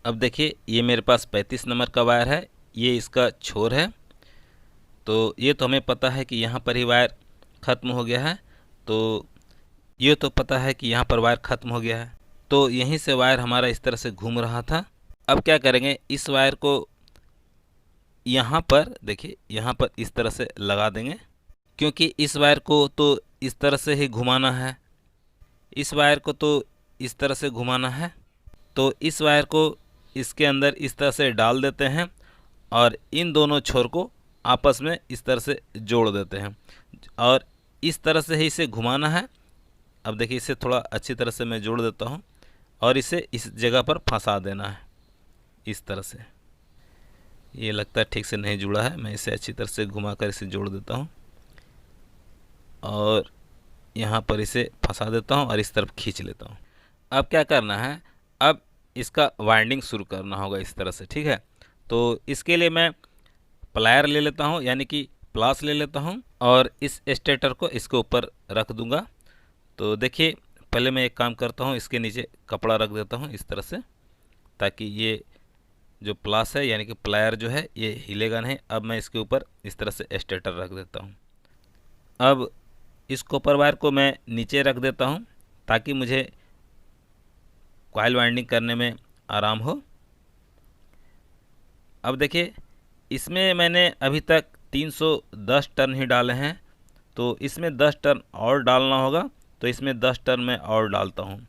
अब देखिए ये मेरे पास 35 नंबर का वायर है, ये इसका छोर है। तो ये तो हमें पता है कि यहाँ पर ही वायर ख़त्म हो गया है, तो ये तो पता है कि यहाँ पर वायर ख़त्म हो गया है। तो यहीं से वायर हमारा इस तरह से घूम रहा था। अब क्या करेंगे, इस वायर को यहाँ पर देखिए, यहाँ पर इस तरह से लगा देंगे, क्योंकि इस वायर को तो इस तरह से ही घुमाना है, इस वायर को तो इस तरह से घुमाना है। तो इस वायर को इसके अंदर इस तरह से डाल देते हैं और इन दोनों छोर को आपस में इस तरह से जोड़ देते हैं और इस तरह से ही इसे घुमाना है। अब देखिए इसे थोड़ा अच्छी तरह से मैं जोड़ देता हूँ और इसे इस जगह पर फंसा देना है इस तरह से। ये लगता है ठीक से नहीं जुड़ा है, मैं इसे अच्छी तरह से घुमाकर इसे जोड़ देता हूँ और यहाँ पर इसे फंसा देता हूँ और इस तरफ खींच लेता हूँ। अब क्या करना है, अब इसका वाइंडिंग शुरू करना होगा इस तरह से, ठीक है। तो इसके लिए मैं प्लायर ले लेता हूँ, यानी कि प्लास ले लेता हूँ और इस स्टेटर को इसके ऊपर रख दूंगा। तो देखिए पहले मैं एक काम करता हूँ, इसके नीचे कपड़ा रख देता हूँ इस तरह से, ताकि ये जो प्लास है यानी कि प्लायर जो है ये हिलेगा नहीं। अब मैं इसके ऊपर इस तरह से स्टेटर रख देता हूँ। अब इस कॉपर वायर को मैं नीचे रख देता हूँ ताकि मुझे कॉइल वाइंडिंग करने में आराम हो। अब देखिए इसमें मैंने अभी तक 310 टर्न ही डाले हैं, तो इसमें 10 टर्न और डालना होगा, तो इसमें 10 टर्न मैं और डालता हूँ।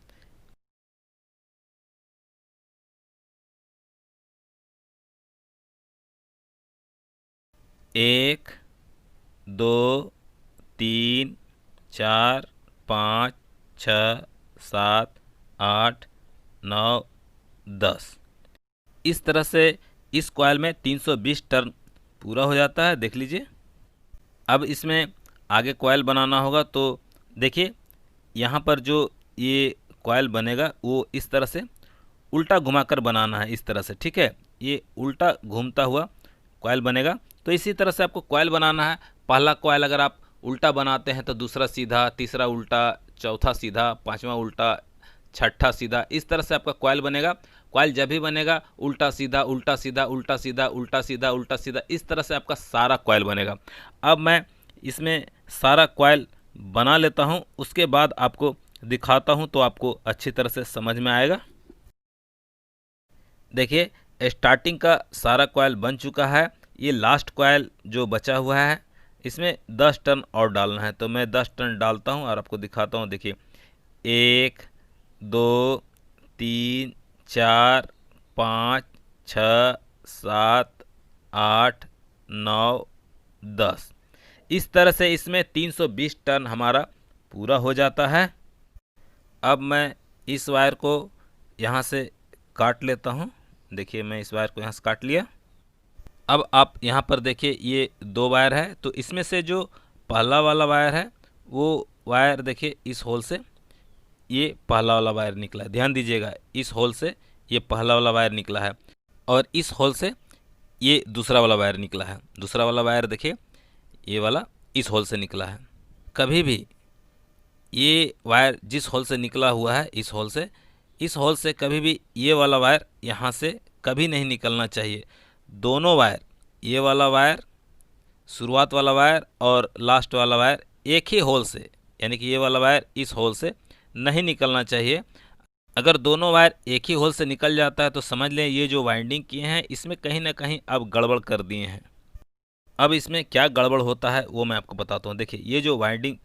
एक, दो, तीन, चार, पाँच, छः, सात, आठ, नौ, 10। इस तरह से इस कॉइल में 320 टर्न पूरा हो जाता है, देख लीजिए। अब इसमें आगे कॉइल बनाना होगा, तो देखिए यहाँ पर जो ये कॉइल बनेगा वो इस तरह से उल्टा घुमाकर बनाना है, इस तरह से, ठीक है। ये उल्टा घूमता हुआ कॉइल बनेगा। तो इसी तरह से आपको कॉइल बनाना है। पहला कॉइल अगर आप उल्टा बनाते हैं तो दूसरा सीधा, तीसरा उल्टा, चौथा सीधा, पांचवा उल्टा, छठा सीधा, इस तरह से आपका कॉइल बनेगा। कॉइल जब भी बनेगा उल्टा सीधा उल्टा सीधा उल्टा सीधा उल्टा सीधा उल्टा सीधा, इस तरह से आपका सारा कॉइल बनेगा। अब मैं इसमें सारा कॉइल बना लेता हूं, उसके बाद आपको दिखाता हूं तो आपको अच्छी तरह से समझ में आएगा। देखिए स्टार्टिंग का सारा कॉइल बन चुका है, ये लास्ट कॉइल जो बचा हुआ है इसमें 10 टर्न और डालना है, तो मैं 10 टर्न डालता हूं और आपको दिखाता हूं। देखिए 1, 2, 3, 4, 5, 6, 7, 8, 9, 10, इस तरह से इसमें 320 टर्न हमारा पूरा हो जाता है। अब मैं इस वायर को यहाँ से काट लेता हूँ। देखिए मैं इस वायर को यहाँ से काट लिया। अब आप यहाँ पर देखिए ये दो वायर है, तो इसमें से जो पहला वाला वायर है वो वायर देखिए इस होल से ये पहला वाला वायर निकला है, ध्यान दीजिएगा, इस होल से ये पहला वाला वायर निकला है और इस होल से ये दूसरा वाला वायर निकला है। दूसरा वाला वायर देखिए ये वाला इस होल से निकला है। कभी भी ये वायर जिस होल से निकला हुआ है इस होल से कभी भी ये वाला वायर यहाँ से कभी नहीं निकलना चाहिए। दोनों वायर, ये वाला वायर, शुरुआत वाला वायर और लास्ट वाला वायर एक ही होल से, यानी कि ये वाला वायर इस होल से नहीं निकलना चाहिए। अगर दोनों वायर एक ही होल से निकल जाता है तो समझ लें ये जो वाइंडिंग किए हैं इसमें कहीं ना कहीं अब गड़बड़ कर दिए हैं। अब इसमें क्या गड़बड़ होता है वो मैं आपको बताता हूँ। देखिए ये जो वाइंडिंग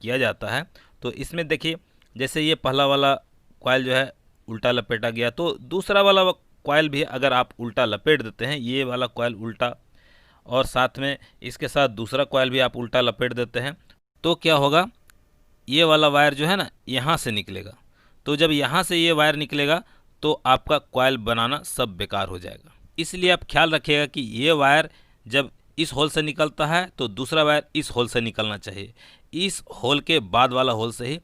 किया जाता है तो इसमें देखिए जैसे ये पहला वाला कॉइल जो है उल्टा लपेटा गया, तो दूसरा वाला कॉइल भी अगर आप उल्टा लपेट देते हैं, ये वाला कॉइल उल्टा और साथ में इसके साथ दूसरा कॉइल भी आप उल्टा लपेट देते हैं, तो क्या होगा, ये वाला वायर जो है ना यहाँ से निकलेगा। तो जब यहाँ से ये वायर निकलेगा तो आपका कॉइल बनाना सब बेकार हो जाएगा। इसलिए आप ख्याल रखिएगा कि ये वायर जब इस होल से निकलता है तो दूसरा वायर इस होल से निकलना चाहिए, इस होल के बाद वाला होल से ही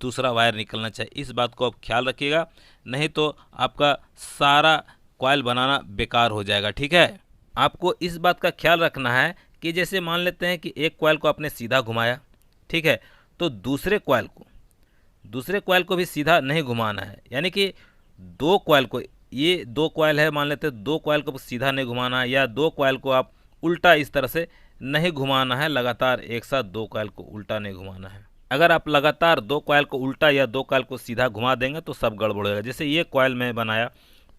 दूसरा वायर निकलना चाहिए। इस बात को आप ख्याल रखिएगा, नहीं तो आपका सारा कॉइल बनाना बेकार हो जाएगा, ठीक है। आपको इस बात का ख्याल रखना है कि जैसे मान लेते हैं कि एक कॉइल को आपने सीधा घुमाया, ठीक है, तो दूसरे कॉइल को भी सीधा नहीं घुमाना है, यानी कि दो कॉइल को ये 2 कॉइल है, मान लेते हैं 2 कॉइल को सीधा नहीं घुमाना है, या 2 कॉइल को आप उल्टा इस तरह से नहीं घुमाना है, लगातार एक साथ 2 कॉइल को उल्टा नहीं घुमाना है। अगर आप लगातार 2 कॉइल को उल्टा या 2 कॉइल को सीधा घुमा देंगे तो सब गड़बड़ होगा। जैसे ये कॉइल मैं बनाया,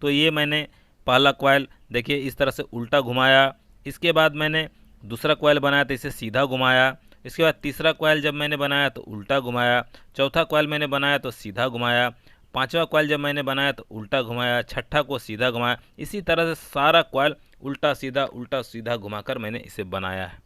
तो ये मैंने पहला कॉइल देखिए इस तरह से उल्टा घुमाया, इसके बाद मैंने दूसरा कॉइल बनाया तो इसे सीधा घुमाया, इसके बाद तीसरा कॉइल जब मैंने बनाया तो उल्टा घुमाया, चौथा कॉइल मैंने बनाया तो सीधा घुमाया, पांचवा कॉइल जब मैंने बनाया तो उल्टा घुमाया, छठा को सीधा घुमाया। इसी तरह से सारा कॉइल उल्टा सीधा घुमाकर मैंने इसे बनाया है।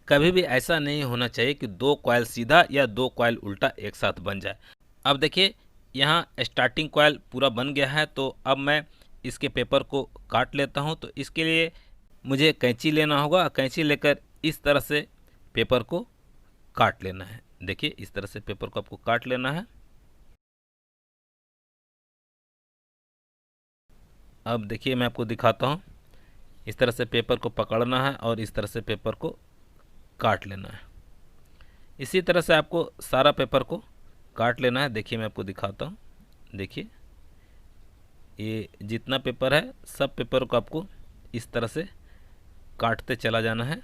कभी भी ऐसा नहीं होना चाहिए कि 2 कॉइल सीधा या 2 कॉइल उल्टा एक साथ बन जाए। अब देखिए यहाँ स्टार्टिंग कॉइल पूरा बन गया है, तो अब मैं इसके पेपर को काट लेता हूँ। तो इसके लिए मुझे कैंची लेना होगा, कैंची लेकर इस तरह से पेपर को काट लेना है। देखिए इस तरह से पेपर को आपको काट लेना है। अब देखिए मैं आपको दिखाता हूँ, इस तरह से पेपर को पकड़ना है और इस तरह से पेपर को काट लेना है। इसी तरह से आपको सारा पेपर को काट लेना है। देखिए मैं आपको दिखाता हूँ, देखिए ये जितना पेपर है सब पेपर को आपको इस तरह से काटते चला जाना है।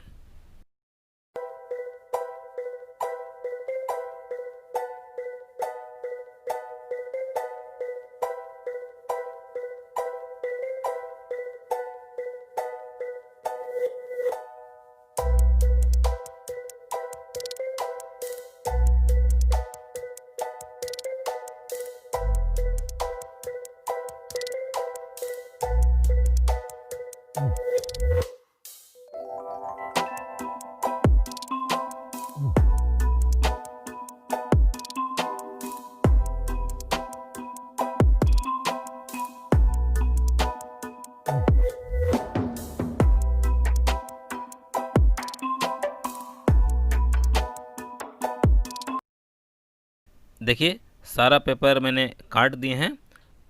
देखिए सारा पेपर मैंने काट दिए हैं।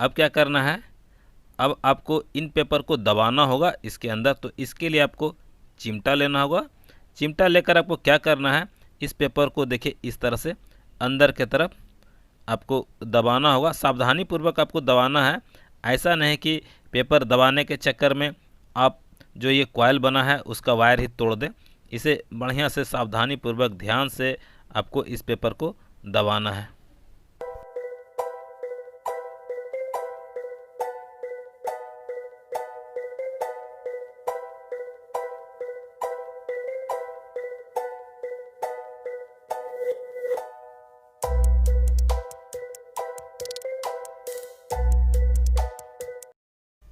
अब क्या करना है, अब आपको इन पेपर को दबाना होगा इसके अंदर। तो इसके लिए आपको चिमटा लेना होगा। चिमटा लेकर आपको क्या करना है, इस पेपर को देखिए इस तरह से अंदर के तरफ आपको दबाना होगा। सावधानी पूर्वक आपको दबाना है, ऐसा नहीं कि पेपर दबाने के चक्कर में आप जो ये कॉइल बना है उसका वायर ही तोड़ दें। इसे बढ़िया से सावधानी पूर्वक ध्यान से आपको इस पेपर को दबाना है।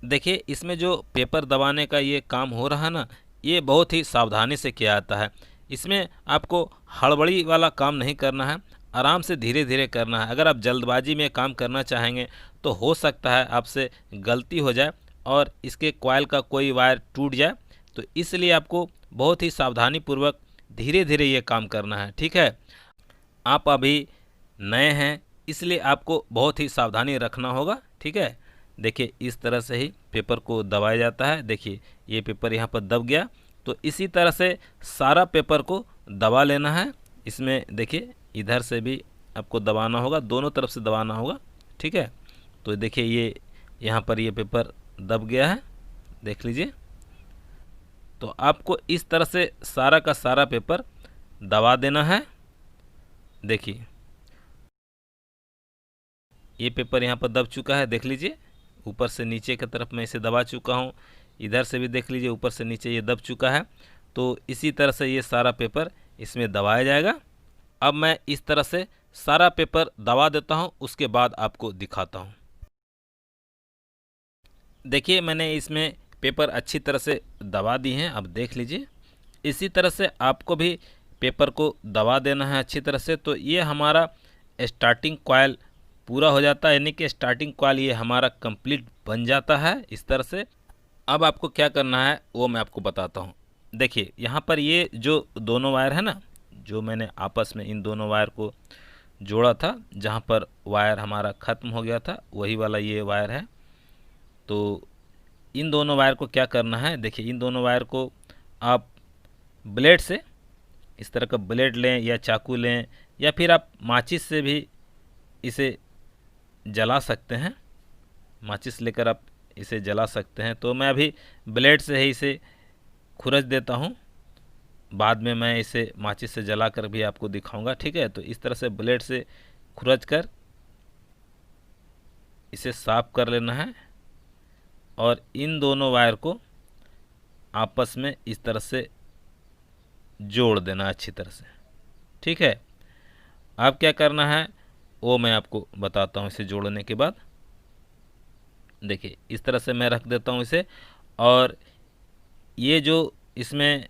देखिए इसमें जो पेपर दबाने का ये काम हो रहा है ना, ये बहुत ही सावधानी से किया जाता है। इसमें आपको हड़बड़ी वाला काम नहीं करना है, आराम से धीरे धीरे करना है। अगर आप जल्दबाजी में काम करना चाहेंगे तो हो सकता है आपसे गलती हो जाए और इसके कॉइल का कोई वायर टूट जाए। तो इसलिए आपको बहुत ही सावधानी पूर्वक धीरे धीरे ये काम करना है, ठीक है। आप अभी नए हैं इसलिए आपको बहुत ही सावधानी रखना होगा, ठीक है। देखिए इस तरह से ही पेपर को दबाया जाता है। देखिए ये पेपर यहाँ पर दब गया, तो इसी तरह से सारा पेपर को दबा लेना है। इसमें देखिए इधर से भी आपको दबाना होगा, दोनों तरफ से दबाना होगा, ठीक है। तो देखिए ये यहाँ पर ये पेपर दब गया है, देख लीजिए। तो आपको इस तरह से सारा का सारा पेपर दबा देना है। देखिए ये पेपर यहाँ पर दब चुका है, देख लीजिए। ऊपर से नीचे की तरफ मैं इसे दबा चुका हूँ, इधर से भी देख लीजिए ऊपर से नीचे ये दब चुका है। तो इसी तरह से ये सारा पेपर इसमें दबाया जाएगा। अब मैं इस तरह से सारा पेपर दबा देता हूँ, उसके बाद आपको दिखाता हूँ। देखिए मैंने इसमें पेपर अच्छी तरह से दबा दी हैं, अब देख लीजिए। इसी तरह से आपको भी पेपर को दबा देना है अच्छी तरह से। तो ये हमारा स्टार्टिंग कॉइल पूरा हो जाता है, यानी कि स्टार्टिंग कॉइल ये हमारा कंप्लीट बन जाता है इस तरह से। अब आपको क्या करना है वो मैं आपको बताता हूँ। देखिए यहाँ पर ये जो दोनों वायर है ना, जो मैंने आपस में इन दोनों वायर को जोड़ा था, जहाँ पर वायर हमारा ख़त्म हो गया था वही वाला ये वायर है। तो इन दोनों वायर को क्या करना है, देखिए इन दोनों वायर को आप ब्लेड से, इस तरह का ब्लेड लें या चाकू लें, या फिर आप माचिस से भी इसे जला सकते हैं। माचिस लेकर आप इसे जला सकते हैं। तो मैं अभी ब्लेड से ही इसे खुरच देता हूँ, बाद में मैं इसे माचिस से जला कर भी आपको दिखाऊंगा, ठीक है। तो इस तरह से ब्लेड से खुरच कर इसे साफ कर लेना है और इन दोनों वायर को आपस में इस तरह से जोड़ देना अच्छी तरह से, ठीक है। अब क्या करना है वो मैं आपको बताता हूँ। इसे जोड़ने के बाद देखिए इस तरह से मैं रख देता हूँ इसे, और ये जो इसमें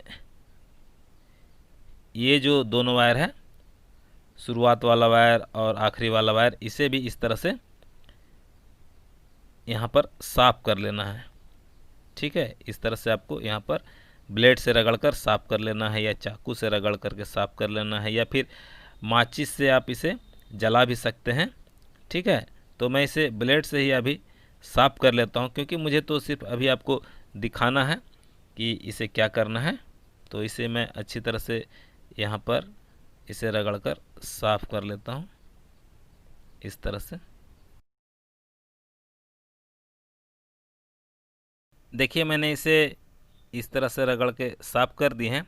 ये जो दोनों वायर है, शुरुआत वाला वायर और आखिरी वाला वायर, इसे भी इस तरह से यहाँ पर साफ कर लेना है, ठीक है। इस तरह से आपको यहाँ पर ब्लेड से रगड़ कर साफ कर लेना है, या चाकू से रगड़ करके साफ कर लेना है, या फिर माचिस से आप इसे जला भी सकते हैं, ठीक है। तो मैं इसे ब्लेड से ही अभी साफ कर लेता हूँ, क्योंकि मुझे तो सिर्फ अभी आपको दिखाना है कि इसे क्या करना है। तो इसे मैं अच्छी तरह से यहाँ पर इसे रगड़ कर साफ कर लेता हूँ इस तरह से। देखिए मैंने इसे इस तरह से रगड़ के साफ कर दिए हैं।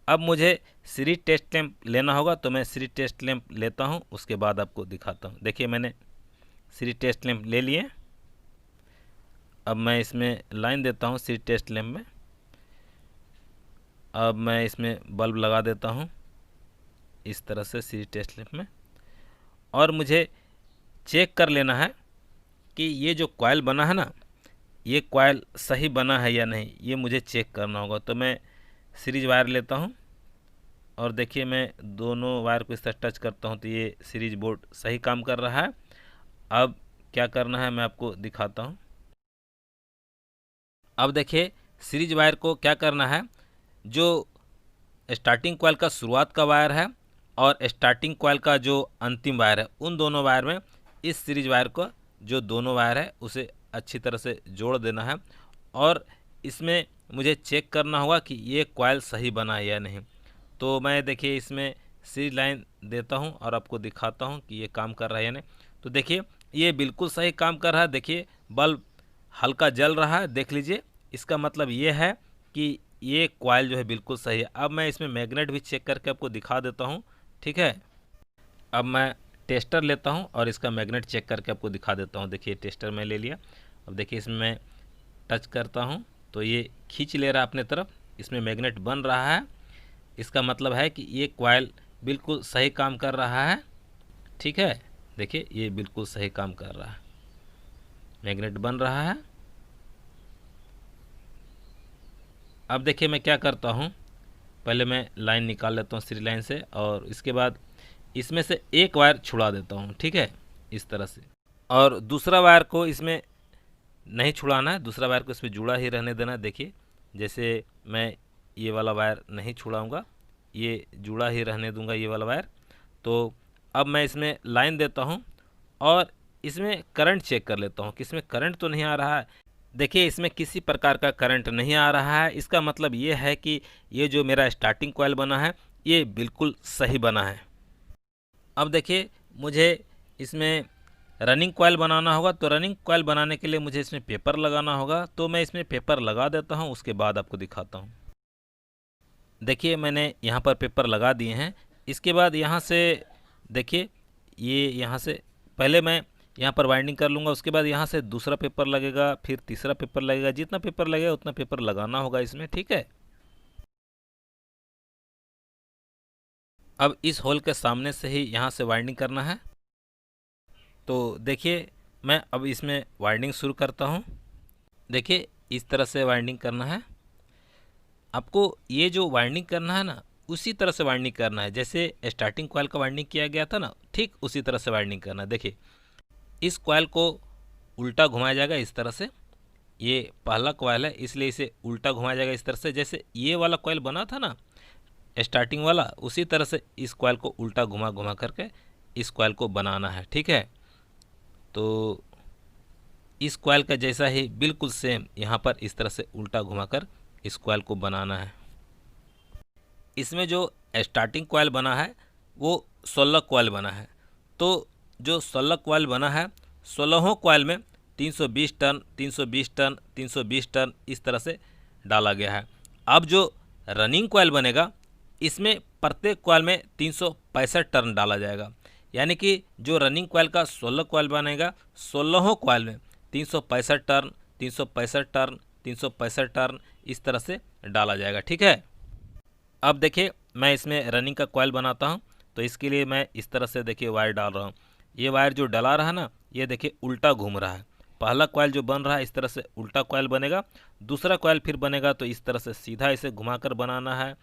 अब मुझे सीरीज टेस्ट लैंप लेना होगा, तो मैं सीरीज टेस्ट लैंप लेता हूँ, उसके बाद आपको दिखाता हूँ। देखिए मैंने सीरीज टेस्ट लैंप ले लिए। अब मैं इसमें लाइन देता हूँ सीरीज टेस्ट लैंप में। अब मैं इसमें बल्ब लगा देता हूँ इस तरह से सीरीज टेस्ट लैंप में, और मुझे चेक कर लेना है कि ये जो कॉइल बना है ना, ये कॉइल सही बना है या नहीं, ये मुझे चेक करना होगा। तो मैं सीरीज वायर लेता हूँ और देखिए मैं दोनों वायर को इस तरह टच करता हूँ, तो ये सीरीज बोर्ड सही काम कर रहा है। अब क्या करना है मैं आपको दिखाता हूँ। अब देखिए सीरीज वायर को क्या करना है, जो स्टार्टिंग कॉइल का शुरुआत का वायर है और स्टार्टिंग कॉइल का जो अंतिम वायर है, उन दोनों वायर में इस सीरीज वायर को जो दोनों वायर है उसे अच्छी तरह से जोड़ देना है, और इसमें मुझे चेक करना होगा कि ये कॉइल सही बना है या नहीं। तो मैं देखिए इसमें सीरीज लाइन देता हूं और आपको दिखाता हूं कि ये काम कर रहा है या नहीं। तो देखिए ये बिल्कुल सही काम कर रहा है। देखिए बल्ब हल्का जल रहा है, देख लीजिए, इसका मतलब ये है कि ये कॉइल जो है बिल्कुल सही है। अब मैं इसमें मैग्नेट भी चेक करके आपको दिखा देता हूँ, ठीक है। अब मैं टेस्टर लेता हूँ और इसका मैग्नेट चेक करके आपको दिखा देता हूँ। देखिए टेस्टर मैं ले लिया। अब देखिए इसमें मैं टच करता हूँ तो ये खींच ले रहा है अपने तरफ, इसमें मैग्नेट बन रहा है। इसका मतलब है कि ये कॉइल बिल्कुल सही काम कर रहा है, ठीक है। देखिए ये बिल्कुल सही काम कर रहा है, मैग्नेट बन रहा है। अब देखिए मैं क्या करता हूँ, पहले मैं लाइन निकाल लेता हूँ सीरीज लाइन से, और इसके बाद इसमें से एक वायर छुड़ा देता हूँ, ठीक है, इस तरह से। और दूसरा वायर को इसमें नहीं छुड़ाना है, दूसरा वायर को इसमें जुड़ा ही रहने देना। देखिए जैसे मैं ये वाला वायर नहीं छुड़ाऊँगा, ये जुड़ा ही रहने दूंगा ये वाला वायर। तो अब मैं इसमें लाइन देता हूँ और इसमें करंट चेक कर लेता हूँ कि इसमें करंट तो नहीं आ रहा है। देखिए इसमें किसी प्रकार का करंट नहीं आ रहा है, इसका मतलब ये है कि ये जो मेरा स्टार्टिंग कॉइल बना है ये बिल्कुल सही बना है। अब देखिए मुझे इसमें रनिंग कॉइल बनाना होगा, तो रनिंग कॉइल बनाने के लिए मुझे इसमें पेपर लगाना होगा। तो मैं इसमें पेपर लगा देता हूँ, उसके बाद आपको दिखाता हूँ। देखिए मैंने यहाँ पर पेपर लगा दिए हैं। इसके बाद यहाँ से देखिए ये यहाँ से पहले मैं यहाँ पर वाइंडिंग कर लूँगा, उसके बाद यहाँ से दूसरा पेपर लगेगा, फिर तीसरा पेपर लगेगा। जितना पेपर लगेगा उतना पेपर लगाना होगा इसमें, ठीक है। अब इस होल के सामने से ही यहाँ से वाइंडिंग करना है। तो देखिए मैं अब इसमें वाइंडिंग शुरू करता हूँ। देखिए इस तरह से वाइंडिंग करना है आपको। ये जो वाइंडिंग करना है ना, उसी तरह से वाइंडिंग करना है जैसे स्टार्टिंग कॉइल का वाइंडिंग किया गया था ना, ठीक उसी तरह से वाइंडिंग करना है। देखिए इस कॉइल को उल्टा घुमाया जाएगा इस तरह से। ये पहला कॉइल है इसलिए इसे उल्टा घुमाया जाएगा इस तरह से। जैसे ये वाला कॉइल बना था ना स्टार्टिंग वाला, उसी तरह से इस कॉइल को उल्टा घुमा घुमा करके इस कॉइल को बनाना है, ठीक है। तो इस कॉइल का जैसा ही बिल्कुल सेम यहाँ पर इस तरह से उल्टा घुमाकर इस कॉइल को बनाना है। इसमें जो स्टार्टिंग कॉइल बना है वो 16 कॉइल बना है। तो जो 16 कॉइल बना है, 16 कॉइल में 320 टन, 320 टन, 320 टन इस तरह से डाला गया है। अब जो रनिंग कॉइल बनेगा इसमें प्रत्येक कॉइल में 365 टन डाला जाएगा, यानी कि जो रनिंग कॉइल का 16 कॉइल बनेगा 16 कॉइल में 365 टर्न, 365 टर्न, 365 टर्न इस तरह से डाला जाएगा। ठीक है, अब देखिए मैं इसमें रनिंग का कॉइल बनाता हूँ, तो इसके लिए मैं इस तरह से देखिए वायर डाल रहा हूँ। ये वायर जो डला रहा है ना, ये देखिए उल्टा घूम रहा है। पहला कॉइल जो बन रहा है इस तरह से उल्टा कॉइल बनेगा, दूसरा कॉइल फिर बनेगा तो इस तरह से सीधा इसे घुमाकर बनाना है।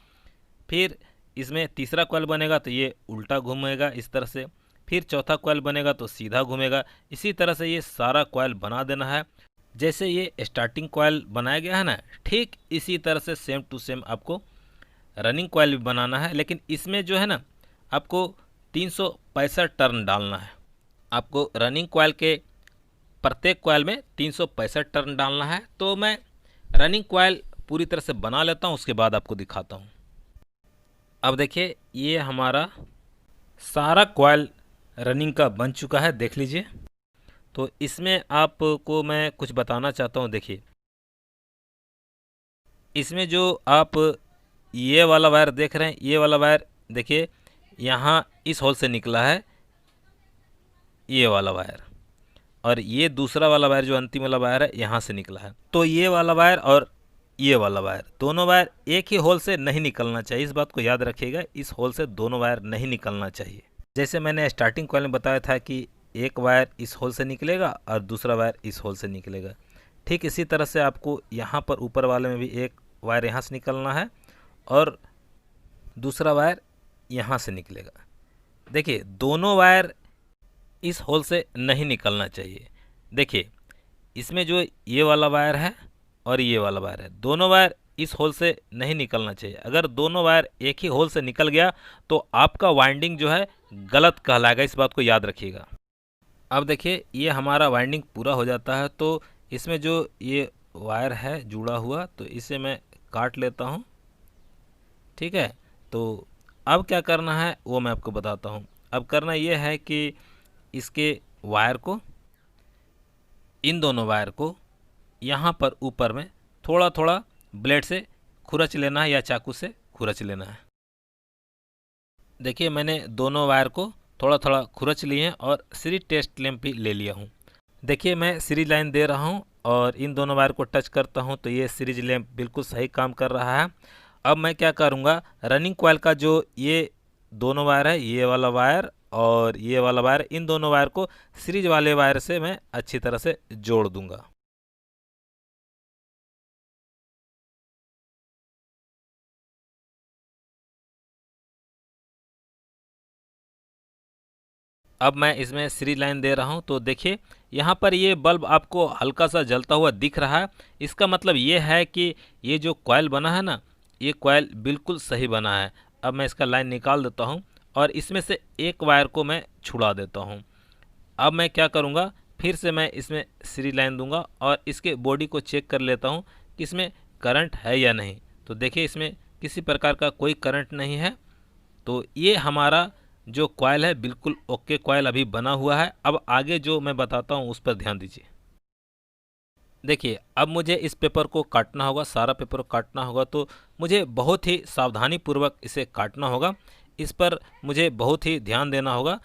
फिर इसमें तीसरा कॉइल बनेगा तो ये उल्टा घूमेगा इस तरह से, फिर चौथा कॉइल बनेगा तो सीधा घूमेगा। इसी तरह से ये सारा कॉइल बना देना है। जैसे ये स्टार्टिंग कॉइल बनाया गया है ना, ठीक इसी तरह से सेम टू सेम आपको रनिंग कॉइल भी बनाना है, लेकिन इसमें जो है ना आपको 365 टर्न डालना है। आपको रनिंग कॉइल के प्रत्येक कॉइल में 365 टर्न डालना है। तो मैं रनिंग कॉइल पूरी तरह से बना लेता हूँ, उसके बाद आपको दिखाता हूँ। अब देखिए ये हमारा सारा कॉइल रनिंग का बन चुका है, देख लीजिए। तो इसमें आपको मैं कुछ बताना चाहता हूँ। देखिए इसमें जो आप ये वाला वायर देख रहे हैं, ये वाला वायर देखिए यहाँ इस होल से निकला है ये वाला वायर, और ये दूसरा वाला वायर जो अंतिम वाला वायर है यहाँ से निकला है। तो ये वाला वायर और ये वाला वायर, दोनों वायर एक ही होल से नहीं निकलना चाहिए, इस बात को याद रखिएगा। इस होल से दोनों वायर नहीं निकलना चाहिए। जैसे मैंने स्टार्टिंग कॉइल में बताया था कि एक वायर इस होल से निकलेगा और दूसरा वायर इस होल से निकलेगा, ठीक इसी तरह से आपको यहाँ पर ऊपर वाले में भी एक वायर यहाँ से निकलना है और दूसरा वायर यहाँ से निकलेगा। देखिए दोनों वायर इस होल से नहीं निकलना चाहिए। देखिए इसमें जो ये वाला वायर है और ये वाला वायर है, दोनों वायर इस होल से नहीं निकलना चाहिए। अगर दोनों वायर एक ही होल से निकल गया तो आपका वाइंडिंग जो है गलत कहलाएगा, इस बात को याद रखिएगा। अब देखिए ये हमारा वाइंडिंग पूरा हो जाता है, तो इसमें जो ये वायर है जुड़ा हुआ, तो इसे मैं काट लेता हूँ। ठीक है, तो अब क्या करना है वो मैं आपको बताता हूँ। अब करना ये है कि इसके वायर को, इन दोनों वायर को यहाँ पर ऊपर में थोड़ा थोड़ा ब्लेड से खुरच लेना है या चाकू से खुरच लेना है। देखिए मैंने दोनों वायर को थोड़ा थोड़ा खुरच लिए हैं और सीरीज टेस्ट लैंप भी ले लिया हूँ। देखिए मैं सीरीज लाइन दे रहा हूँ और इन दोनों वायर को टच करता हूँ तो ये सीरीज लैंप बिल्कुल सही काम कर रहा है। अब मैं क्या करूँगा, रनिंग कॉइल का जो ये दोनों वायर है, ये वाला वायर और ये वाला वायर, इन दोनों वायर को सीरीज वाले वायर से मैं अच्छी तरह से जोड़ दूंगा। अब मैं इसमें सीरीज लाइन दे रहा हूं, तो देखिए यहाँ पर ये बल्ब आपको हल्का सा जलता हुआ दिख रहा है। इसका मतलब ये है कि ये जो कॉइल बना है ना, ये कॉइल बिल्कुल सही बना है। अब मैं इसका लाइन निकाल देता हूं और इसमें से एक वायर को मैं छुड़ा देता हूं। अब मैं क्या करूंगा, फिर से मैं इसमें सीरीज लाइन दूंगा और इसके बॉडी को चेक कर लेता हूं कि इसमें करंट है या नहीं। तो देखिए इसमें किसी प्रकार का कोई करंट नहीं है। तो ये हमारा जो कॉइल है बिल्कुल ओके कॉइल अभी बना हुआ है। अब आगे जो मैं बताता हूँ उस पर ध्यान दीजिए। देखिए अब मुझे इस पेपर को काटना होगा, सारा पेपर को काटना होगा, तो मुझे बहुत ही सावधानी पूर्वक इसे काटना होगा। इस पर मुझे बहुत ही ध्यान देना होगा,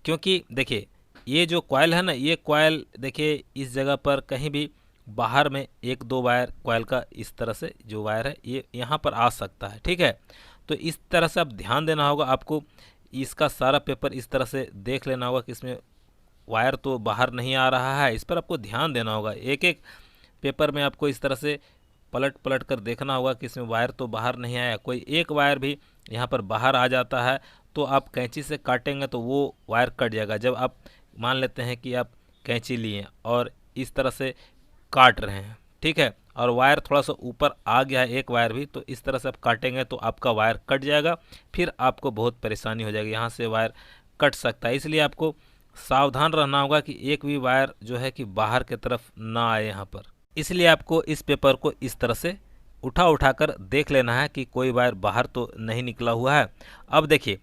क्योंकि देखिए ये जो कॉइल है ना, ये कॉइल देखिए इस जगह पर कहीं भी बाहर में एक दो वायर कॉइल का इस तरह से जो वायर है ये यहाँ पर आ सकता है। ठीक है, तो इस तरह से आप ध्यान देना होगा। आपको इसका सारा पेपर इस तरह से देख लेना होगा कि इसमें वायर तो बाहर नहीं आ रहा है, इस पर आपको ध्यान देना होगा। एक एक पेपर में आपको इस तरह से पलट पलट कर देखना होगा कि इसमें वायर तो बाहर नहीं आया। कोई एक वायर भी यहाँ पर बाहर आ जाता है तो आप कैंची से काटेंगे तो वो वायर कट जाएगा। जब आप मान लेते हैं कि आप कैंची लिए और इस तरह से काट रहे हैं, ठीक है, और वायर थोड़ा सा ऊपर आ गया है एक वायर भी, तो इस तरह से आप काटेंगे तो आपका वायर कट जाएगा, फिर आपको बहुत परेशानी हो जाएगी, यहाँ से वायर कट सकता है। इसलिए आपको सावधान रहना होगा कि एक भी वायर जो है कि बाहर की तरफ ना आए यहाँ पर। इसलिए आपको इस पेपर को इस तरह से उठा कर देख लेना है कि कोई वायर बाहर तो नहीं निकला हुआ है। अब देखिए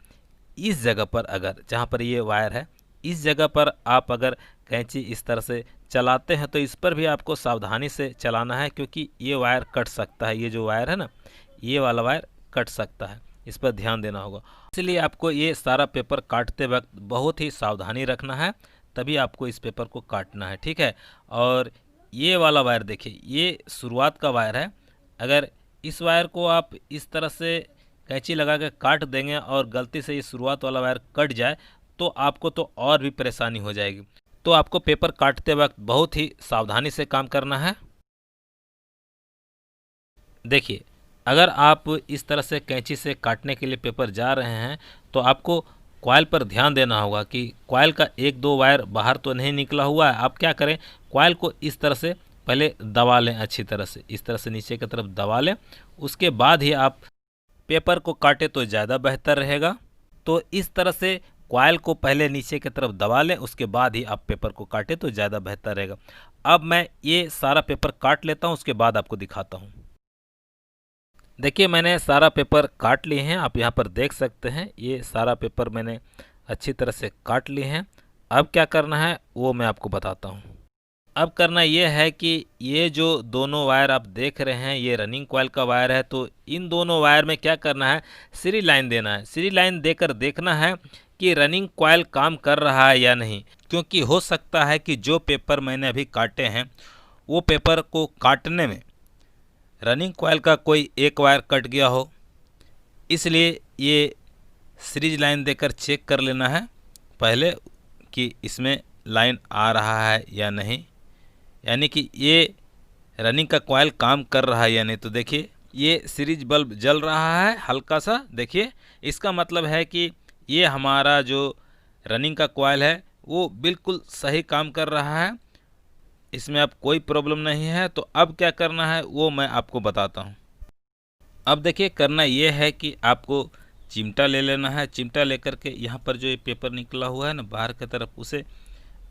इस जगह पर अगर जहाँ पर ये वायर है, इस जगह पर आप अगर कैंची इस तरह से चलाते हैं तो इस पर भी आपको सावधानी से चलाना है, क्योंकि ये वायर कट सकता है। ये जो वायर है ना, ये वाला वायर कट सकता है, इस पर ध्यान देना होगा। इसलिए आपको ये सारा पेपर काटते वक्त बहुत ही सावधानी रखना है, तभी आपको इस पेपर को काटना है, ठीक है। और ये वाला वायर देखिए, ये शुरुआत का वायर है। अगर इस वायर को आप इस तरह से कैंची लगा के काट देंगे और गलती से ये शुरुआत वाला वायर कट जाए तो आपको तो और भी परेशानी हो जाएगी। तो आपको पेपर काटते वक्त बहुत ही सावधानी से काम करना है। देखिए, अगर आप इस तरह से कैंची से काटने के लिए पेपर जा रहे हैं तो आपको कॉइल पर ध्यान देना होगा कि कॉइल का एक दो वायर बाहर तो नहीं निकला हुआ है। आप क्या करें, कॉइल को इस तरह से पहले दबा लें, अच्छी तरह से इस तरह से नीचे की तरफ दबा लें, उसके बाद ही आप पेपर को काटे तो ज़्यादा बेहतर रहेगा। तो इस तरह से कॉइल को पहले नीचे की तरफ दबा लें, उसके बाद ही आप पेपर को काटे तो ज़्यादा बेहतर रहेगा। अब मैं ये सारा पेपर काट लेता हूँ, उसके बाद आपको दिखाता हूँ। देखिए, मैंने सारा पेपर काट लिए हैं, आप यहाँ पर देख सकते हैं। ये सारा पेपर मैंने अच्छी तरह से काट लिए हैं। अब क्या करना है वो मैं आपको बताता हूँ। अब करना ये है कि ये जो दोनों वायर आप देख रहे हैं, ये रनिंग कॉइल का वायर है, तो इन दोनों वायर में क्या करना है, सीरी लाइन देना है। सीरी लाइन देकर देखना है कि रनिंग कॉइल काम कर रहा है या नहीं, क्योंकि हो सकता है कि जो पेपर मैंने अभी काटे हैं वो पेपर को काटने में रनिंग कॉइल का कोई एक वायर कट गया हो। इसलिए ये सीरीज लाइन देकर चेक कर लेना है पहले कि इसमें लाइन आ रहा है या नहीं, यानी कि ये रनिंग का कॉइल काम कर रहा है या नहीं। तो देखिए, ये सीरीज बल्ब जल रहा है हल्का सा, देखिए, इसका मतलब है कि ये हमारा जो रनिंग का कॉइल है वो बिल्कुल सही काम कर रहा है, इसमें अब कोई प्रॉब्लम नहीं है। तो अब क्या करना है वो मैं आपको बताता हूँ। अब देखिए, करना ये है कि आपको चिमटा ले लेना है। चिमटा लेकर के यहाँ पर जो ये पेपर निकला हुआ है ना बाहर की तरफ, उसे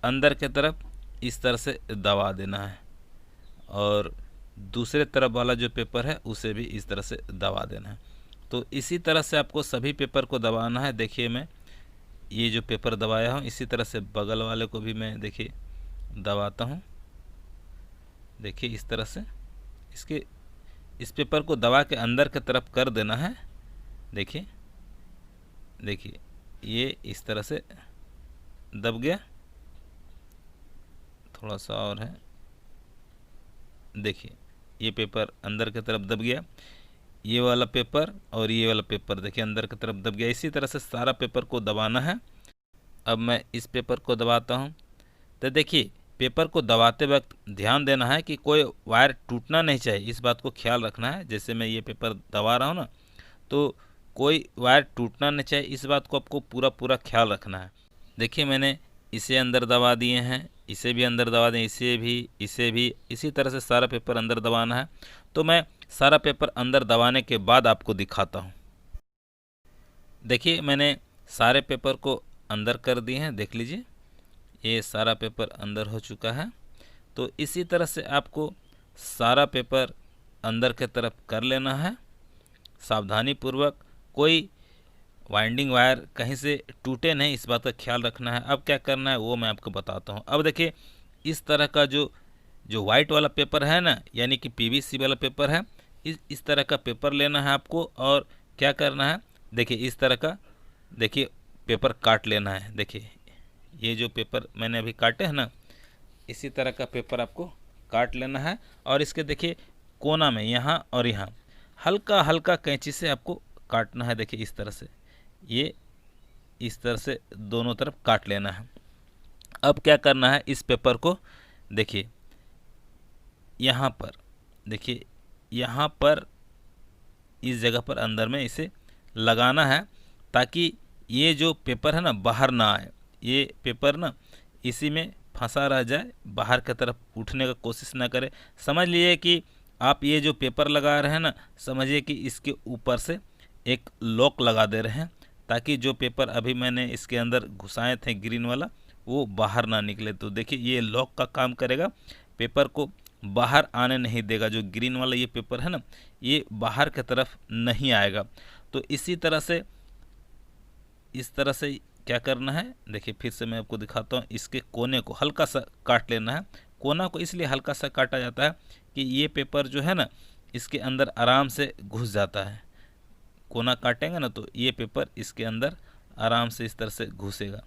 अंदर की तरफ इस तरह से दबा देना है, और दूसरे तरफ वाला जो पेपर है उसे भी इस तरह से दबा देना है। तो इसी तरह से आपको सभी पेपर को दबाना है। देखिए, मैं ये जो पेपर दबाया हूँ इसी तरह से बगल वाले को भी मैं देखिए दबाता हूँ। देखिए, इस तरह से इस पेपर को दबा के अंदर की तरफ कर देना है। देखिए देखिए, ये इस तरह से दब गया, थोड़ा सा और है। देखिए, ये पेपर अंदर की तरफ दब गया, ये वाला पेपर और ये वाला पेपर देखिए अंदर की तरफ दब गया। इसी तरह से सारा पेपर को दबाना है। अब मैं इस पेपर को दबाता हूँ। तो देखिए, पेपर को दबाते वक्त ध्यान देना है कि कोई वायर टूटना नहीं चाहिए, इस बात को ख्याल रखना है। जैसे मैं ये पेपर दबा रहा हूँ ना, तो कोई वायर टूटना नहीं चाहिए, इस बात को आपको पूरा पूरा ख्याल रखना है। देखिए, मैंने इसे अंदर दबा दिए हैं, इसे भी अंदर दबा दें, इसे भी इसी तरह से सारा पेपर अंदर दबाना है। तो मैं सारा पेपर अंदर दबाने के बाद आपको दिखाता हूँ। देखिए, मैंने सारे पेपर को अंदर कर दिए हैं, देख लीजिए, ये सारा पेपर अंदर हो चुका है। तो इसी तरह से आपको सारा पेपर अंदर के तरफ कर लेना है सावधानी पूर्वक, कोई वाइंडिंग वायर कहीं से टूटे नहीं, इस बात का ख्याल रखना है। अब क्या करना है वो मैं आपको बताता हूँ। अब देखिए, इस तरह का जो वाइट वाला पेपर है ना, यानी कि पीवीसी वाला पेपर है, इस तरह का पेपर लेना है आपको, और क्या करना है, देखिए इस तरह का, देखिए पेपर काट लेना है। देखिए, ये जो पेपर मैंने अभी काटे हैं ना, इसी तरह का पेपर आपको काट लेना है, और इसके देखिए कोना में यहाँ और यहाँ हल्का हल्का कैंची से आपको काटना है। देखिए, इस तरह से, ये इस तरह से दोनों तरफ काट लेना है। अब क्या करना है, इस पेपर को देखिए यहाँ पर, देखिए यहाँ पर इस जगह पर अंदर में इसे लगाना है, ताकि ये जो पेपर है ना बाहर ना आए। ये पेपर ना इसी में फंसा रह जाए, बाहर की तरफ उठने का कोशिश ना करे। समझ लिए कि आप ये जो पेपर लगा रहे हैं ना, समझिए कि इसके ऊपर से एक लॉक लगा दे रहे हैं, ताकि जो पेपर अभी मैंने इसके अंदर घुसाए थे ग्रीन वाला, वो बाहर ना निकले। तो देखिए, ये लॉक का काम करेगा, पेपर को बाहर आने नहीं देगा। जो ग्रीन वाला ये पेपर है ना, ये बाहर की तरफ नहीं आएगा। तो इसी तरह से, इस तरह से क्या करना है, देखिए फिर से मैं आपको दिखाता हूँ। इसके कोने को हल्का सा काट लेना है। कोना को इसलिए हल्का सा काटा जाता है कि ये पेपर जो है ना इसके अंदर आराम से घुस जाता है। कोना काटेंगे ना तो ये पेपर इसके अंदर आराम से इस तरह से घुसेगा,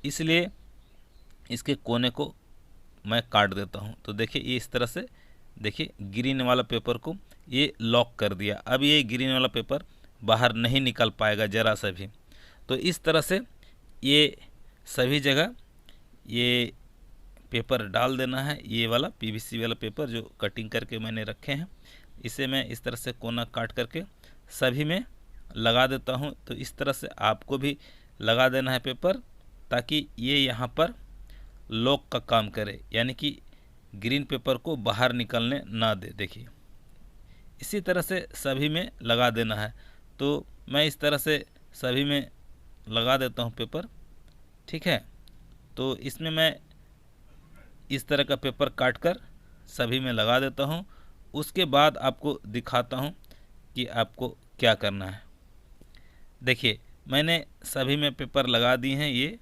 इसलिए इसके कोने को मैं काट देता हूँ। तो देखिए ये इस तरह से, देखिए ग्रीन वाला पेपर को ये लॉक कर दिया। अब ये ग्रीन वाला पेपर बाहर नहीं निकल पाएगा ज़रा सा भी। तो इस तरह से ये सभी जगह ये पेपर डाल देना है। ये वाला पीवीसी वाला पेपर जो कटिंग करके मैंने रखे हैं, इसे मैं इस तरह से कोना काट करके सभी में लगा देता हूँ। तो इस तरह से आपको भी लगा देना है पेपर, ताकि ये यहाँ पर लॉक का काम करे, यानी कि ग्रीन पेपर को बाहर निकलने ना दे। देखिए इसी तरह से सभी में लगा देना है। तो मैं इस तरह से सभी में लगा देता हूँ पेपर, ठीक है। तो इसमें मैं इस तरह का पेपर काट कर सभी में लगा देता हूँ। उसके बाद आपको दिखाता हूँ कि आपको क्या करना है। देखिए मैंने सभी में पेपर लगा दिए हैं। ये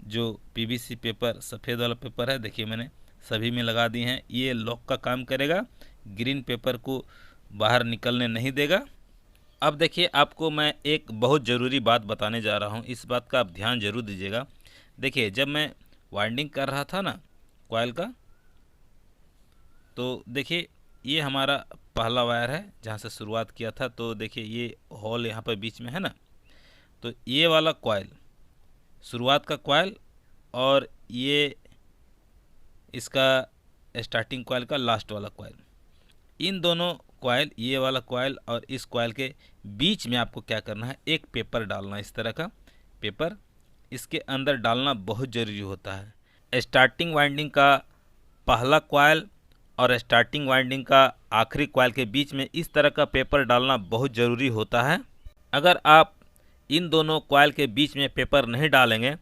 जो पीवीसी पेपर सफ़ेद वाला पेपर है, देखिए मैंने सभी में लगा दिए हैं। ये लॉक का काम करेगा, ग्रीन पेपर को बाहर निकलने नहीं देगा। अब देखिए आपको मैं एक बहुत ज़रूरी बात बताने जा रहा हूँ, इस बात का आप ध्यान जरूर दीजिएगा। देखिए जब मैं वाइंडिंग कर रहा था ना कॉइल का, तो देखिए ये हमारा पहला वायर है जहाँ से शुरुआत किया था। तो देखिए ये होल यहाँ पर बीच में है ना, तो ये वाला कॉइल शुरुआत का कॉइल और ये इसका स्टार्टिंग कॉइल का लास्ट वाला कॉइल, इन दोनों कॉइल, ये वाला कॉइल और इस कॉइल के बीच में आपको क्या करना है, एक पेपर डालना है। इस तरह का पेपर इसके अंदर डालना बहुत ज़रूरी होता है। स्टार्टिंग वाइंडिंग का पहला कॉइल और स्टार्टिंग वाइंडिंग का आखिरी कॉइल के बीच में इस तरह का पेपर डालना बहुत ज़रूरी होता है। अगर आप इन दोनों कॉइल के बीच में पेपर नहीं डालेंगे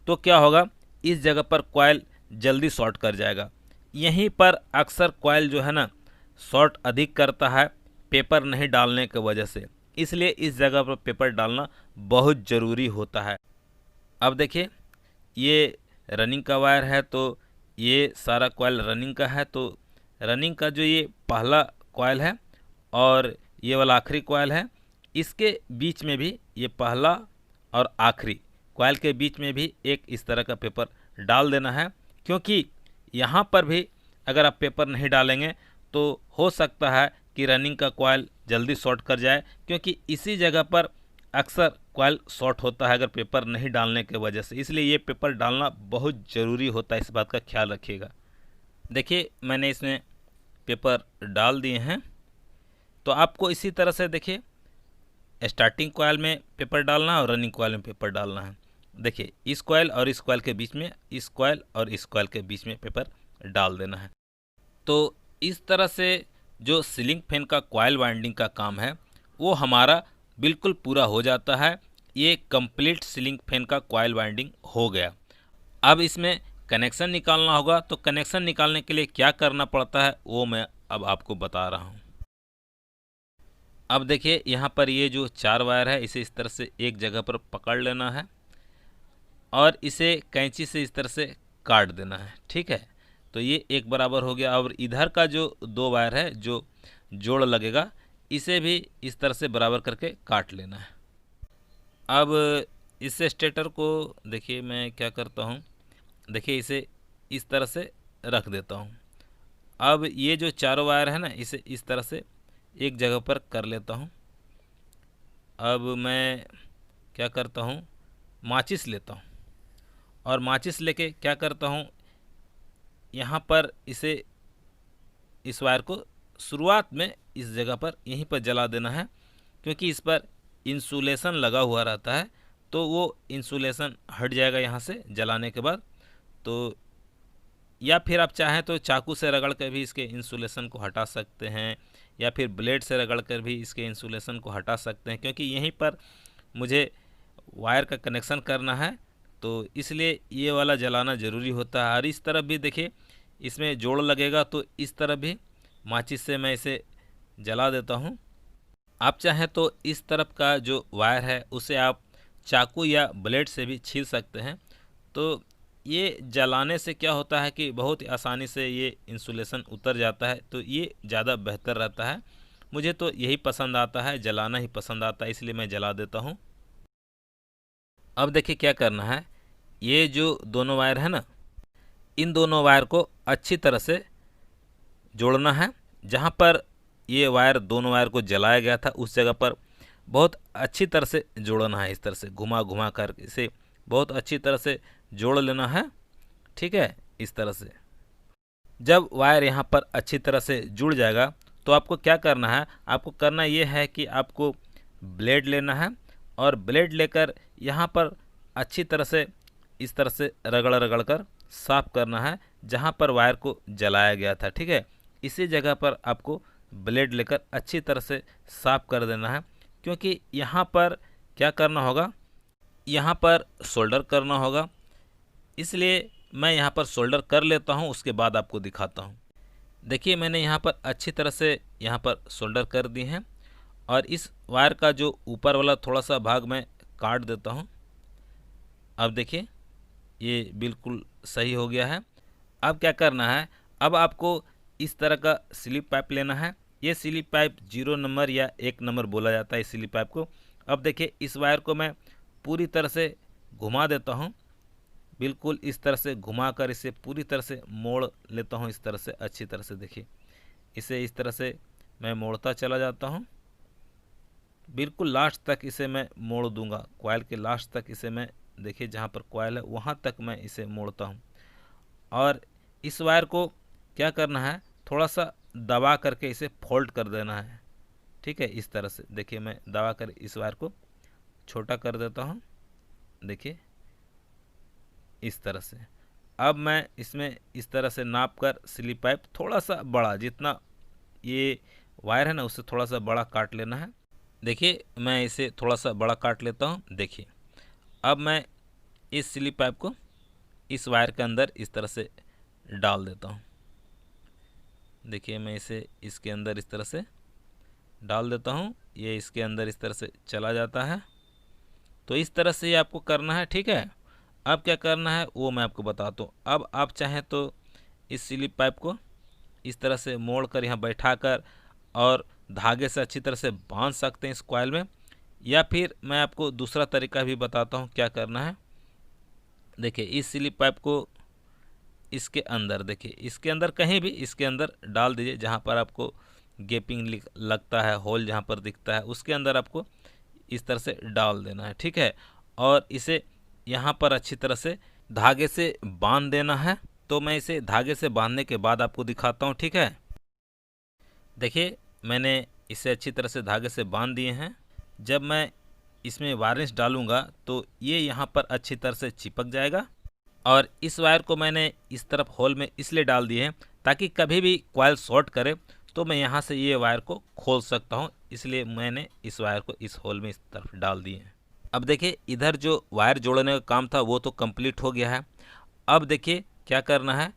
तो क्या होगा, इस जगह पर कॉइल जल्दी शॉर्ट कर जाएगा। यहीं पर अक्सर कॉइल जो है ना शॉर्ट अधिक करता है पेपर नहीं डालने की वजह से, इसलिए इस जगह पर पेपर डालना बहुत ज़रूरी होता है। अब देखिए ये रनिंग का वायर है, तो ये सारा कॉइल रनिंग का है। तो रनिंग का जो ये पहला कॉइल है और ये वाला आखिरी कॉइल है, इसके बीच में भी ये पहला और आखिरी कॉइल के बीच में भी एक इस तरह का पेपर डाल देना है। क्योंकि यहाँ पर भी अगर आप पेपर नहीं डालेंगे तो हो सकता है कि रनिंग का कॉइल जल्दी शॉर्ट कर जाए, क्योंकि इसी जगह पर अक्सर कॉइल शॉर्ट होता है अगर पेपर नहीं डालने की वजह से। इसलिए ये पेपर डालना बहुत ज़रूरी होता है, इस बात का ख्याल रखिएगा। देखिए मैंने इसमें पेपर डाल दिए हैं। तो आपको इसी तरह से देखिए स्टार्टिंग कॉइल में पेपर डालना है और रनिंग कॉइल में पेपर डालना है। देखिए इस कॉइल और इस कॉइल के बीच में, इस कॉइल और इस कॉइल के बीच में पेपर डाल देना है। तो इस तरह से जो सीलिंग फैन का कॉइल वाइंडिंग का काम है वो हमारा बिल्कुल पूरा हो जाता है। ये कंप्लीट सीलिंग फैन का कॉइल वाइंडिंग हो गया। अब इसमें कनेक्शन निकालना होगा। तो कनेक्शन निकालने के लिए क्या करना पड़ता है वो मैं अब आपको बता रहा हूँ। अब देखिए यहाँ पर ये जो 4 वायर है इसे इस तरह से एक जगह पर पकड़ लेना है और इसे कैंची से इस तरह से काट देना है, ठीक है। तो ये एक बराबर हो गया। और इधर का जो 2 वायर है जो जोड़ लगेगा, इसे भी इस तरह से बराबर करके काट लेना है। अब इस स्टेटर को देखिए मैं क्या करता हूँ, देखिए इसे इस तरह से रख देता हूँ। अब ये जो 4 वायर है ना, इसे इस तरह से एक जगह पर कर लेता हूँ। अब मैं क्या करता हूँ, माचिस लेता हूँ और माचिस लेके क्या करता हूँ, यहाँ पर इसे, इस वायर को शुरुआत में इस जगह पर यहीं पर जला देना है, क्योंकि इस पर इंसुलेशन लगा हुआ रहता है। तो वो इंसुलेशन हट जाएगा यहाँ से जलाने के बाद। तो या फिर आप चाहें तो चाकू से रगड़ कर भी इसके इंसुलेशन को हटा सकते हैं, या फिर ब्लेड से रगड़ कर भी इसके इंसुलेशन को हटा सकते हैं, क्योंकि यहीं पर मुझे वायर का कनेक्शन करना है। तो इसलिए ये वाला जलाना ज़रूरी होता है। और इस तरफ भी देखिए इसमें जोड़ लगेगा, तो इस तरफ भी माचिस से मैं इसे जला देता हूँ। आप चाहें तो इस तरफ का जो वायर है उसे आप चाकू या ब्लेड से भी छील सकते हैं। तो ये जलाने से क्या होता है कि बहुत ही आसानी से ये इंसुलेशन उतर जाता है, तो ये ज़्यादा बेहतर रहता है। मुझे तो यही पसंद आता है, जलाना ही पसंद आता है, इसलिए मैं जला देता हूँ। अब देखिए क्या करना है, ये जो दोनों वायर है ना, इन दोनों वायर को अच्छी तरह से जोड़ना है। जहाँ पर ये वायर, दोनों वायर को जलाया गया था, उस जगह पर बहुत अच्छी तरह से जोड़ना है। इस तरह से घुमा घुमा कर इसे बहुत अच्छी तरह से जोड़ लेना है, ठीक है। इस तरह से जब वायर यहाँ पर अच्छी तरह से जुड़ जाएगा तो आपको क्या करना है, आपको करना ये है कि आपको ब्लेड लेना है और ब्लेड लेकर यहाँ पर अच्छी तरह से इस तरह से रगड़ रगड़ कर साफ करना है जहाँ पर वायर को जलाया गया था, ठीक है। इसी जगह पर आपको ब्लेड लेकर अच्छी तरह से साफ कर देना है, क्योंकि यहाँ पर क्या करना होगा, यहाँ पर सोल्डर करना होगा। इसलिए मैं यहाँ पर सोल्डर कर लेता हूँ, उसके बाद आपको दिखाता हूँ। देखिए मैंने यहाँ पर अच्छी तरह से यहाँ पर सोल्डर कर दी हैं और इस वायर का जो ऊपर वाला थोड़ा सा भाग मैं काट देता हूँ। अब देखिए ये बिल्कुल सही हो गया है। अब क्या करना है, अब आपको इस तरह का स्लिप पाइप लेना है। ये स्लिप पाइप 0 नंबर या 1 नंबर बोला जाता है इस स्लिप पाइप को। अब देखिए इस वायर को मैं पूरी तरह से घुमा देता हूँ, बिल्कुल इस तरह से घुमाकर इसे पूरी तरह से मोड़ लेता हूँ, इस तरह से अच्छी तरह से। देखिए इसे इस तरह से मैं मोड़ता चला जाता हूँ, बिल्कुल लास्ट तक इसे मैं मोड़ दूंगा, कॉइल के लास्ट तक इसे मैं, देखिए जहाँ पर कॉइल है वहाँ तक मैं इसे मोड़ता हूँ। और इस वायर को क्या करना है, थोड़ा सा दबा करके इसे फोल्ड कर देना है, ठीक है। इस तरह से देखिए मैं दबा कर इस वायर को छोटा कर देता हूँ, देखिए इस तरह से। अब मैं इसमें इस तरह से नाप कर स्लिप पाइप थोड़ा सा बड़ा, जितना ये वायर है ना उससे थोड़ा सा बड़ा काट लेना है। देखिए मैं इसे थोड़ा सा बड़ा काट लेता हूँ। देखिए अब मैं इस स्लिप पाइप को इस वायर के अंदर इस तरह से डाल देता हूँ। देखिए मैं इसे इसके अंदर इस तरह से डाल देता हूँ, ये इसके अंदर इस तरह से चला जाता है। तो इस तरह से ये आपको करना है, ठीक है। अब क्या करना है वो मैं आपको बताता हूँ। अब आप चाहें तो इस स्लिप पाइप को इस तरह से मोड़ कर यहाँ बैठा कर और धागे से अच्छी तरह से बांध सकते हैं इस कॉइल में, या फिर मैं आपको दूसरा तरीका भी बताता हूँ क्या करना है। देखिए इस स्लिप पाइप को इसके अंदर, देखिए इसके अंदर कहीं भी इसके अंदर डाल दीजिए, जहाँ पर आपको गैपिंग लगता है, होल जहाँ पर दिखता है उसके अंदर आपको इस तरह से डाल देना है, ठीक है। और इसे यहाँ पर अच्छी तरह से धागे से बांध देना है। तो मैं इसे धागे से बांधने के बाद आपको दिखाता हूँ, ठीक है। देखिए मैंने इसे अच्छी तरह से धागे से बांध दिए हैं। जब मैं इसमें वार्निश डालूंगा तो ये यहाँ पर अच्छी तरह से चिपक जाएगा। और इस वायर को मैंने इस तरफ होल में इसलिए डाल दिए हैं ताकि कभी भी कॉइल शॉर्ट करे तो मैं यहाँ से ये वायर को खोल सकता हूँ, इसलिए मैंने इस वायर को इस होल में इस तरफ डाल दिए हैं। अब देखिए इधर जो वायर जोड़ने का काम था वो तो कंप्लीट हो गया है। अब देखिए क्या करना है,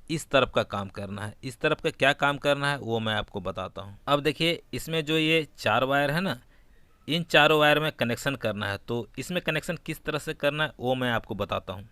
इस तरफ का काम करना है। इस तरफ का क्या काम करना है वो मैं आपको बताता हूँ। अब देखिए इसमें जो ये 4 वायर है ना, इन चारों वायर में कनेक्शन करना है। तो इसमें कनेक्शन किस तरह से करना है वो मैं आपको बताता हूँ।